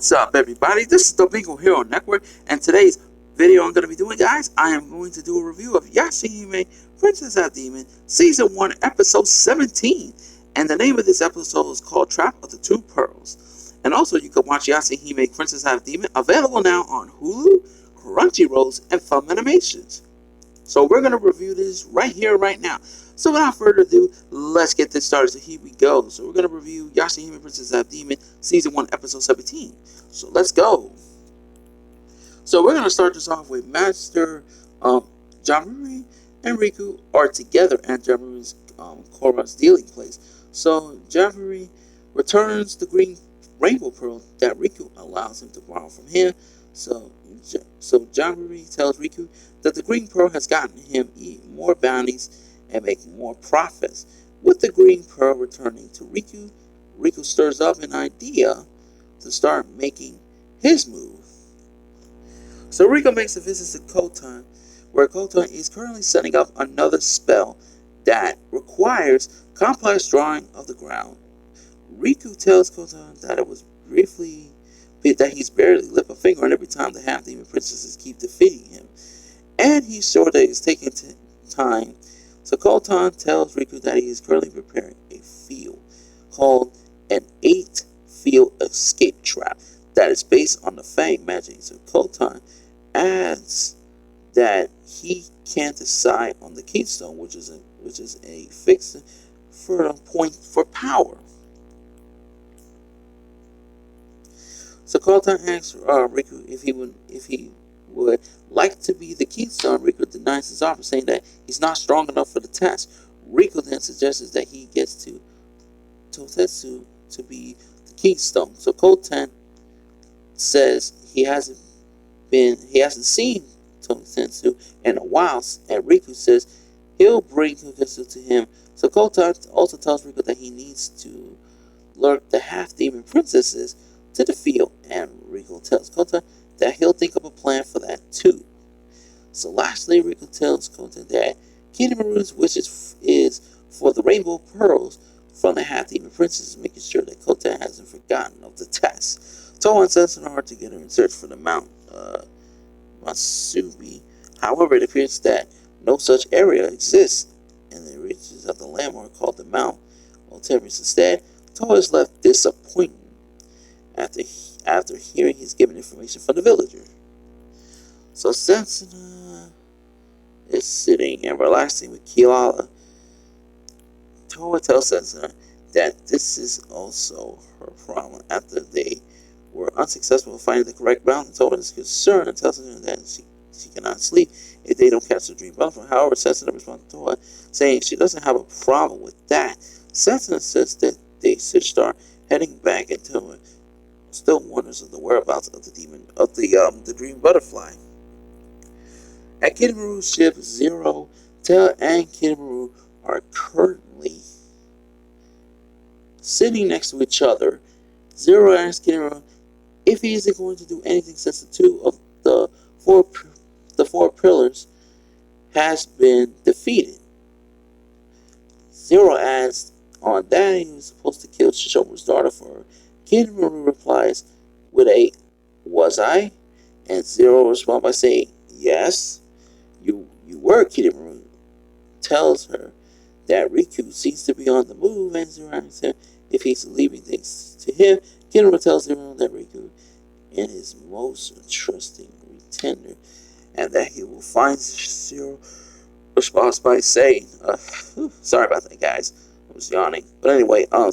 What's up, everybody? This is the Bingo Hero Network, and today's video I'm going to be doing, guys, I am going to do a review of Yashahime, Princess of Demon, Season 1, Episode 17. And the name of this episode is called Trap of the Two Pearls. And also, you can watch Yashahime, Princess of Demon, available now on Hulu, crunchyroll, and funimation. So we're going to review this right here, right now. So without further ado, let's get this started. So here we go. So we're going to review Yashahime, Princess of Demon, Season 1, Episode 17. So let's go. So we're going to start this off with Master Jamuri and Riku are together at Jamuri's Korra's dealing place. So Jamuri returns the green rainbow pearl that Riku allows him to borrow from him. So Jamuri tells Riku that the green pearl has gotten him more bounties and make more profits. With the green pearl returning to Riku, Riku stirs up an idea to start making his move. So Riku makes a visit to Kotan, where Kotan is currently setting up another spell that requires complex drawing of the ground. Riku tells Kotan that he's barely lift a finger on every time the half-demon princesses keep defeating him, and he's sure that it's taking time. So Kotan tells Riku that he is currently preparing a field called an 8-field escape trap that is based on the Fang magic. So Kotan adds that he can't decide on the keystone, which is a fixed for a point for power. So Kotan asks Riku if he would like to be the keystone. Riku denies his offer, saying that he's not strong enough for the task. Riku then suggests that he gets to Totetsu to be the keystone. So Kotan says he hasn't seen Totetsu in a while, and Riku says he'll bring Totetsu to him. So Kotan also tells Riku that he needs to lure the half-demon princesses to the field, and Riku tells Kotan that he'll think of a plan for that too. So lastly, Riku tells Kotan that Kinemura's wishes is for the rainbow pearls from the half-demon princesses, making sure that Kotan hasn't forgotten of the test. Towa and Sensei are together in search for the Mount Masubi. However, it appears that no such area exists, and it reaches out the landmark called the Mount Ulterius. Instead, Towa is left disappointed after hearing he's given information from the villager. So Sensei is sitting and relaxing with Kilala. Towa tells Sensei that this is also her problem. After they were unsuccessful in finding the correct mountain, Towa is concerned and tells her that she cannot sleep if they don't catch the dream butterfly. However, Sensei responds to Towa, saying she doesn't have a problem with that. Sensei says that they should start heading back until it still wonders of the whereabouts of the dream butterfly. At Kinemuru's ship, Zero, Tel, and Kinemuru are currently sitting next to each other. Zero asks Kinemuru if he isn't going to do anything since the four pillars has been defeated. Zero adds on that he was supposed to kill Shishomaru's daughter for her. Kinemuru replies with a "Was I?" and Zero responds by saying, "Yes, you were." Kinemuru tells her that Riku seems to be on the move, and Zero asks him if he's leaving things to him. Kinemuru tells Zero that Riku is his most trusting retainer, and that he will find Zero. Responds by saying, "Sorry about that, guys. I was yawning." But anyway, I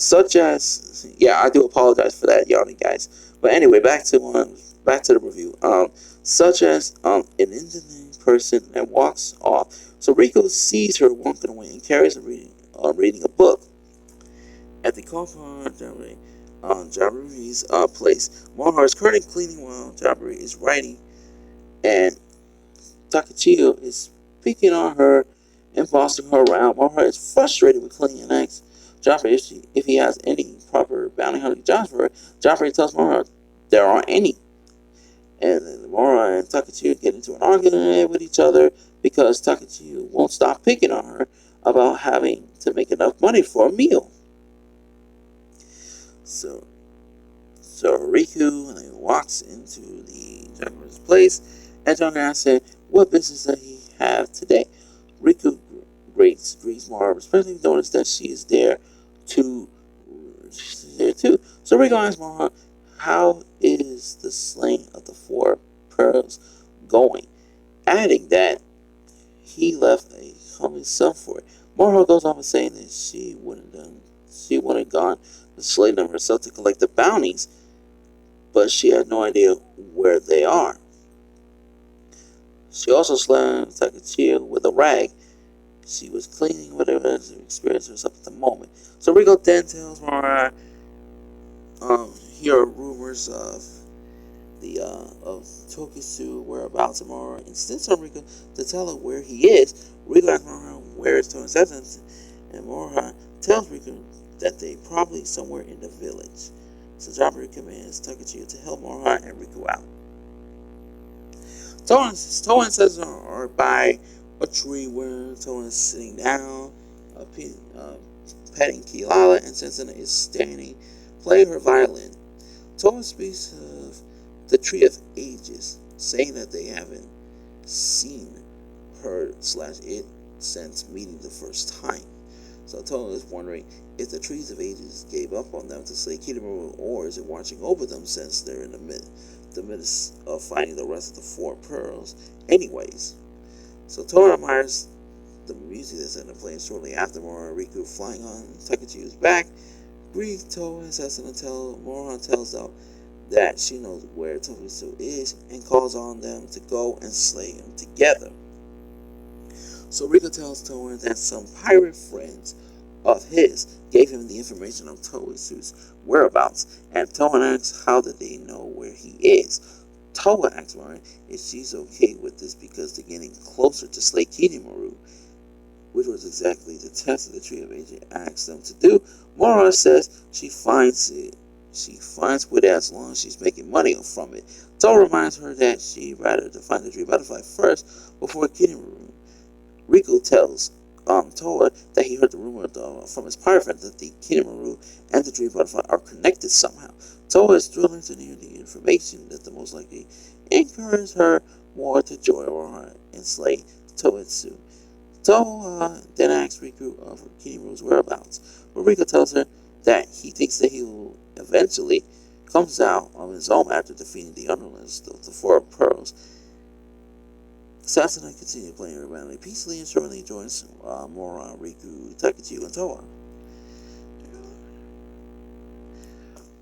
do apologize for that yawning, guys. But anyway, back to the review. Such as an engineering person that walks off. So Riku sees her walking away and carries her reading a book. At the compound Jamuri's place, Mohar is currently cleaning while Jamuri is writing, and Takachiyo is picking on her and bossing her around. Mohar is frustrated with cleaning and asks Joffrey if he has any proper bounty hunting jobs for her. Joffrey tells Mohar there aren't any. And then Mohar and Takachiyo get into an argument with each other because Takachiyo won't stop picking on her about having to make enough money for a meal. So So Riku walks into the Jaguar's place, and John asks him what business does he have today. Riku greets Mara, respectfully notice that she is there to she's there too. So Riku asks Mara, how is the slaying of the four pearls going? Adding that he left a coming son for it. Mara goes on saying that she wouldn't have gone to slay them herself to collect the bounties, but she had no idea where they are. She also slammed Takachio with a rag. She was cleaning whatever experience herself at the moment. So Rico then tells Mara, here are rumors of of Tokisu whereabouts of Mara. Instead of Rico to tell her where he is, Rico asks Mara where is Tony's essence, and Mara tells Rico that they probably somewhere in the village. So Jabari commands Takachio to help Mara and Rico out. Toan says are by a tree where Toan is sitting down, petting Kilala, and Sensuna is standing, playing her violin. Toan speaks of the Tree of Ages, saying that they haven't seen her/it since meeting the first time. So Toan is wondering if the Trees of Ages gave up on them to slay Kitamura, or is it watching over them since they're in the midst of finding the rest of the four pearls anyways. So Toa admires the music that's in the plane shortly after Mora and Riku flying on Takachio's back. Greek Toa says until Mora tells them that she knows where Tokisu is and calls on them to go and slay him together. So Riku tells Toa that some pirate friends of his gave him the information of Toisu's whereabouts, and Toa asks how did they know where he is. Toa asks Mara if she's okay with this because they're getting closer to slay Kinemuru, which was exactly the test of the Tree of Ages asked them to do. Mara says she finds with it as long as she's making money from it. Toa reminds her that she'd rather to find the tree butterfly first before Kinemuru. Riku tells Toa that he heard the rumor from his pirate friend that the Kinemuru and the dream butterfly are connected somehow. Toa is thrilling to hear the information that the most likely encourages her more to join her and slay Toitsu. Toa then asks Riku of Kinemuru's whereabouts, but Riku tells her that he thinks that he will eventually comes out on his own after defeating the underlings of the four pearls. Sasuna continued playing her randomly peacefully and shortly joins Mora, Riku, Takachio, and Toa.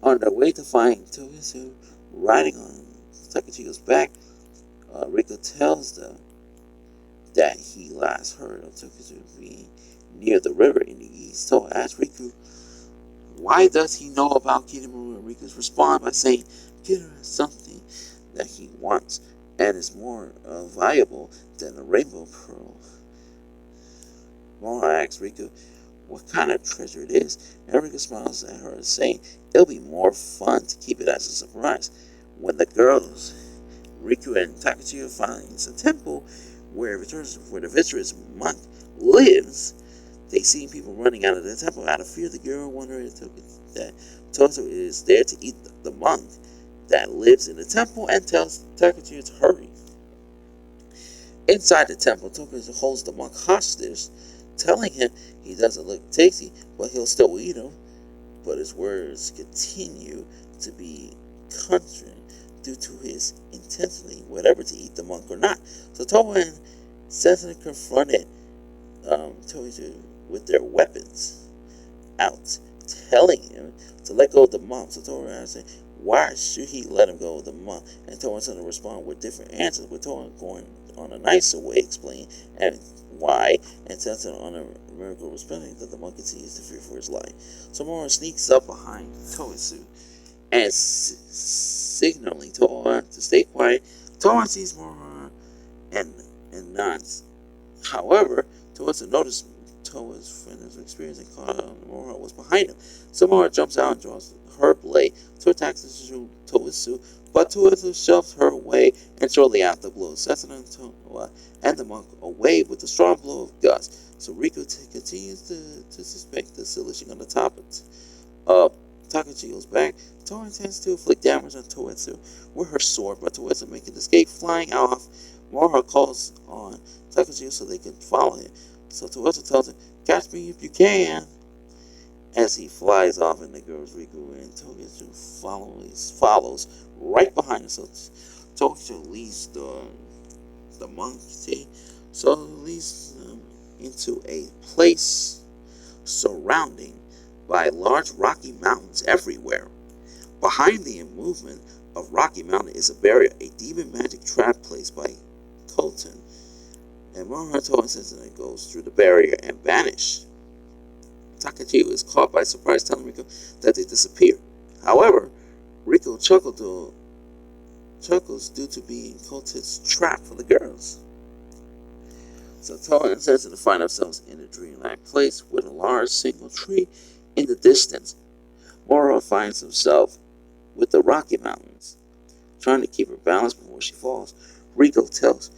On their way to find Tokisu riding on Takachio's back, Riku tells them that he last heard of Tokisu being near the river in the east. Toa asks Riku, why does he know about Kinemuru? And Riku's respond by saying Kinemuru has something that he wants and is more valuable than a rainbow pearl. Mora asks Riku what kind of treasure it is, and Riku smiles at her, saying it'll be more fun to keep it as a surprise. When the girls, Riku and Takachio, finds a temple where the virtuous monk lives, they see people running out of the temple out of fear. The girl wonders that Toto is there to eat the monk that lives in the temple and tells Takachio to hurry. Inside the temple, Takachio holds the monk hostage, telling him he doesn't look tasty, but he'll still eat him. But his words continue to be contrary due to his intentionally whatever to eat the monk or not. So Toa and Sensei confronted Takachio with their weapons out, telling him to let go of the monk. So Toa asked, why should he let him go of the monk? And Toa sent to respond with different answers, with Toa going on a nicer way, explaining and why, and Sensei on a miracle responding that the monk continues to fear for his life. So Mora sneaks up behind Toitsu and signaling Toa to stay quiet. Toa sees Mora and nods. However, Toa noticed Toa's friend was experiencing Mora was behind him. So Mora jumps out and draws her blade to attack Toitsu, but Toitsu shoves her away and shortly after blows Setsuna Toa and the monk away with a strong blow of gust. So Riku continues to suspect the solution on the top of Takachi goes back. Toa intends to inflict damage on Toetsu with her sword, but Toetsu makes an escape, flying off. Moroha calls on Takachi so they can follow him. So Toetsu tells him, "Catch me if you can." As he flies off and the girls Riku and Togetsu follows right behind him. So Togetsu leads the monkey. So it leads them into a place surrounding by large rocky mountains everywhere. Behind the movement of Rocky Mountain is a barrier, a demon magic trap placed by Colton. And Moroha says that it goes through the barrier and vanishes. Takachi is caught by surprise, telling Rico that they disappear. However, Rico chuckles due to being Colton's trap for the girls. So Toa and Sensei find themselves in a dreamlike place with a large single tree in the distance. Moroha finds himself with the Rocky Mountains, trying to keep her balance before she falls. Rico tells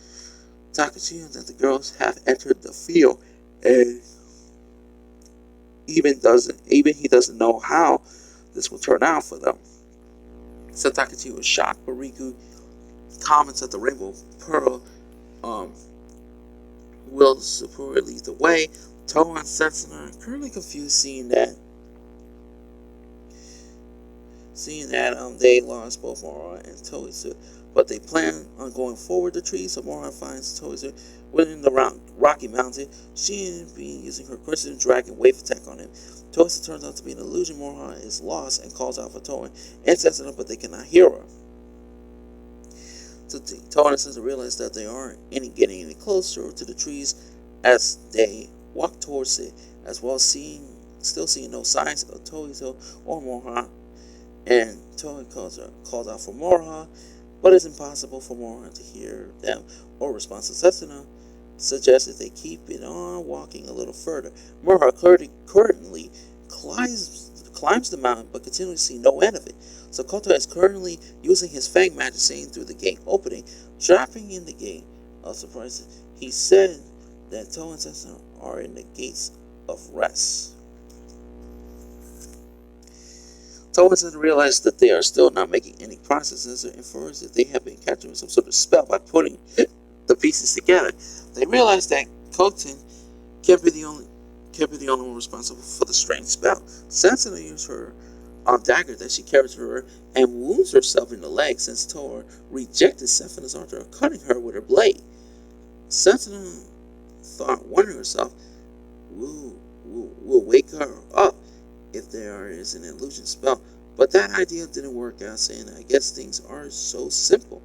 Takachi that the girls have entered the field and even he doesn't know how this will turn out for them. So Takachi was shocked, but Riku comments that the Rainbow Pearl will support lead the way. Toa and Sensei are currently confused, seeing that they lost both Moroha and Toitsu, but they plan on going forward the tree. So Moroha finds Toitsu within the Rocky Mountain. She and being using her Crimson Dragon wave attack on him. Toitsu turns out to be an illusion. Moroha is lost and calls out for Toa and Sensei, but they cannot hear her. So Toa and Sensei realize that they aren't getting any closer to the trees as they walk towards it, as well still seeing no signs of Toitsu or Moroha. And Toa calls out for Moroha, but it's impossible for Moroha to hear them or respond. So Setsuna suggests that they keep it on walking a little further. Moroha currently climbs the mountain, but continually see no end of it. So Koto is currently using his Fang magic, seeing through the gate opening, dropping in the gate of surprise. He said that Toa and Setsuna are in the gates of rest. Toa and realize that they are still not making any progress and infers that they have been capturing some sort of spell by putting the pieces together. They realize that Koten can't be the only one responsible for the strange spell. Sensei uses her dagger that she carries with her and wounds herself in the leg since Toa rejected Sephiroth's offer of cutting her with her blade. Sensei thought, wondering herself, will wake her up if there is an illusion spell, but that idea didn't work out, saying, I guess things are so simple.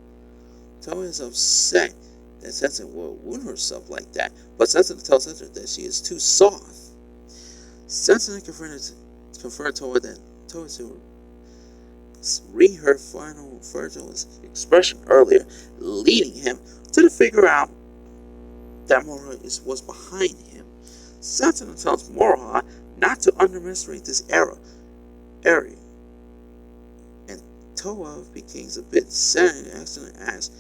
Toa is upset that Sensei will wound herself like that, but Sensei tells Sensei that she is too soft. Sensei confronted Toa that Toa to read her final expression earlier, leading him to the figure out that Moroha was behind him. Sensei tells Moroha not to underestimate this area. And Toa becomes a bit sad and asks,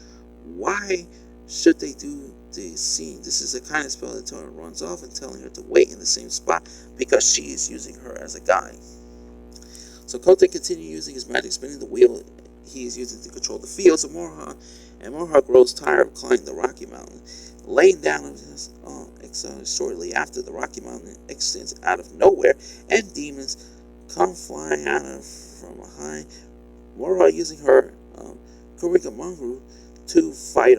why should they do the scene? This is the kind of spell that Toa runs off and telling her to wait in the same spot because she is using her as a guide. So Kote continues using his magic, spinning the wheel he is using to control the field. So Moroha grows tired of climbing the Rocky Mountain, laying down shortly after the Rocky Mountain extends out of nowhere, and demons come flying from behind. Moroha using her Kurikamangu to fight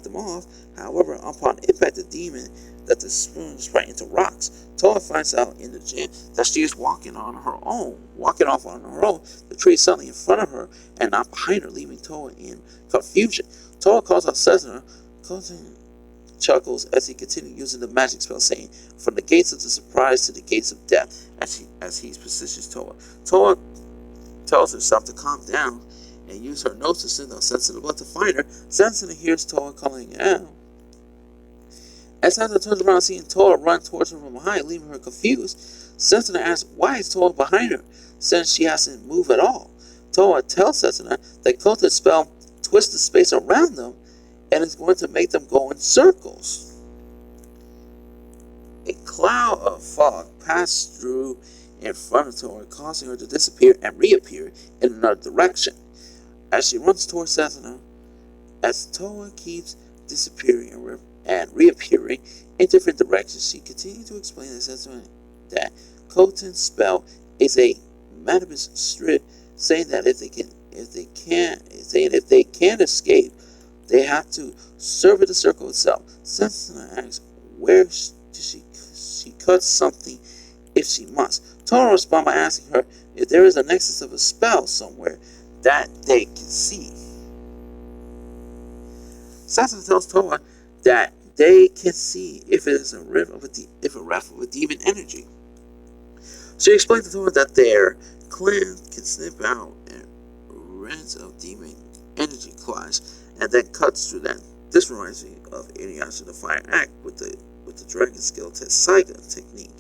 them off. However, upon impact, the demon that the spoon is right into rocks. Toa finds out in the gym that she is walking off on her own. The tree is suddenly in front of her and not behind her, leaving Toa in confusion. Toa calls out Setsuna. Cousin chuckles as he continues using the magic spell, saying, from the gates of the surprise to the gates of death, as he positions Toa. Toa tells herself to calm down and use her nose to send out Setsuna blood to find her. Setsuna hears Toa calling out. As Setsuna turns around, seeing Toa run towards her from behind, leaving her confused, Setsuna asks why is Toa behind her, since she hasn't moved at all. Toa tells Setsuna that Kota's spell twists the space around them and is going to make them go in circles. A cloud of fog passed through in front of Toa, causing her to disappear and reappear in another direction. As she runs towards Setsuna, as Toa keeps disappearing and reappearing in different directions, she continues to explain to Setsuna that Koten's spell is a manibus strip, saying that if they can't escape, they have to serve the circle itself. Setsuna asks where she cuts something if she must. Toa responds by asking her if there is a nexus of a spell somewhere that they can see. Setsuna tells Toa that they can see if it is a rift of a demon energy. She explained to Toa that their clan can snip out and rents of demon energy clash and then cuts through them. This reminds me of Inuyasha the Fire Act with the Dragon Skeleton Saiga technique,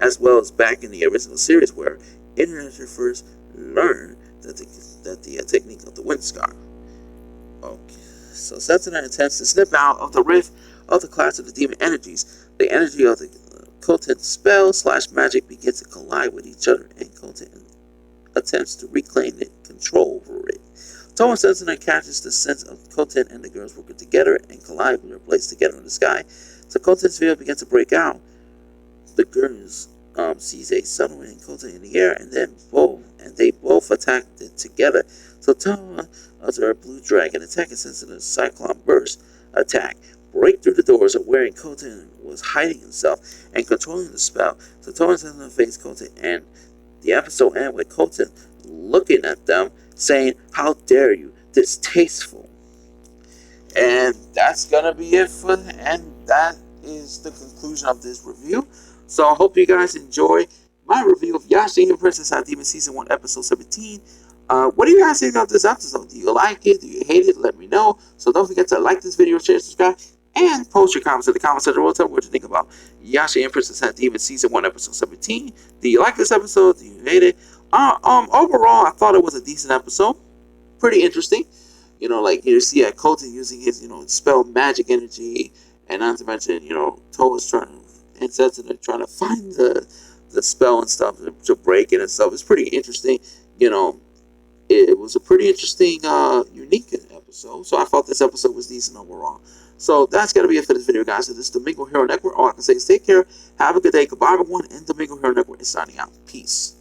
as well as back in the original series where Inuyasha first learned that the technique of the Wind Scar. Okay, so Setsuna intends to snip out of the rift of the clash of the demon energies. The energy of the Koten spell / magic begins to collide with each other, and Koten attempts to reclaim control over it. Toa and Setsuna catches the sense of Koten and the girls working together and collide with their blades together in the sky. So Koten's field begins to break out. The girls sees a sun wind and Koten in the air, and they both attack it together. So Toa utters a blue dragon attack and Setsuna cyclone burst attack. Break through the doors of wherein Koten was hiding himself and controlling the spell. So Toa and Setsuna face Koten, and the episode ends with Koten looking at them, saying, "How dare you, distasteful." And that's gonna be it and that is the conclusion of this review. So I hope you guys enjoy my review of Yashahime Princess Hot Demon Season 1, Episode 17. What do you guys think about this episode? Do you like it? Do you hate it? Let me know. So don't forget to like this video, share, subscribe, and post your comments in the comment section. We'll tell me what you think about Yashahime Princess Hot Demon Season 1, Episode 17. Do you like this episode? Do you hate it? Overall, I thought it was a decent episode. Pretty interesting. Like you see Koten using his, spell magic energy, and not to mention, Toa's trying to find the spell and stuff to break it and stuff. It's pretty interesting. It was a pretty interesting, unique episode. So I thought this episode was decent overall. So that's gonna be it for this video, guys. So this is Domingo Hero Network. All I can say is take care, have a good day, goodbye everyone, and Domingo Hero Network is signing out. Peace.